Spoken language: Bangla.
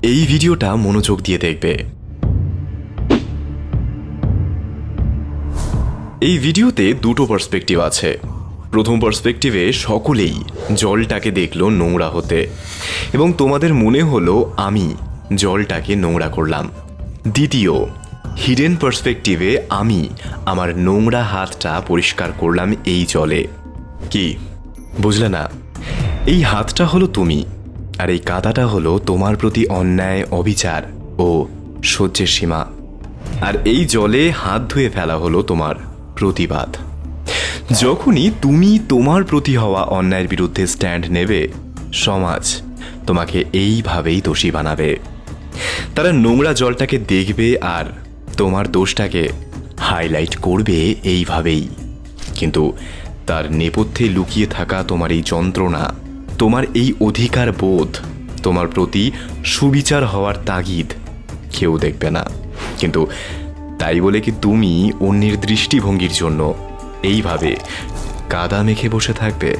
এই ভিডিওটা মনোযোগ দিয়ে দেখবে। এই ভিডিওতে দুটো পার্সপেক্টিভ আছে। প্রথম পার্সপেক্টিভে সকলেই জলটাকে দেখলো নোংরা হতে এবং তোমাদের মনে হলো আমি জলটাকে নোংরা করলাম। দ্বিতীয় হিডেন পার্সপেক্টিভে আমি আমার নোংরা হাতটা পরিষ্কার করলাম এই জলে। কি বুঝলে না? এই হাতটা হলো তুমি, আর এই কাদাটা হলো তোমার প্রতি অন্যায়, অবিচার ও সহ্যের সীমা। আর এই জলে হাত ধুয়ে ফেলা হলো তোমার প্রতিবাদ। যখনই তুমি তোমার প্রতি হওয়া অন্যায়ের বিরুদ্ধে স্ট্যান্ড নেবে, সমাজ তোমাকে এইভাবেই দোষী বানাবে। তারা নোংরা জলটাকে দেখবে আর তোমার দোষটাকে হাইলাইট করবে এইভাবেই। কিন্তু তার নেপথ্যে লুকিয়ে থাকা তোমার এই যন্ত্রণা, তোমার এই অধিকার বোধ, তোমার প্রতি সুবিচার হওয়ার তাগিদ কেউ দেখবে না। কিন্তু তাই বলে কি তুমি অন্যের দৃষ্টিভঙ্গির জন্য এইভাবে কাদা মেখে বসে থাকবে?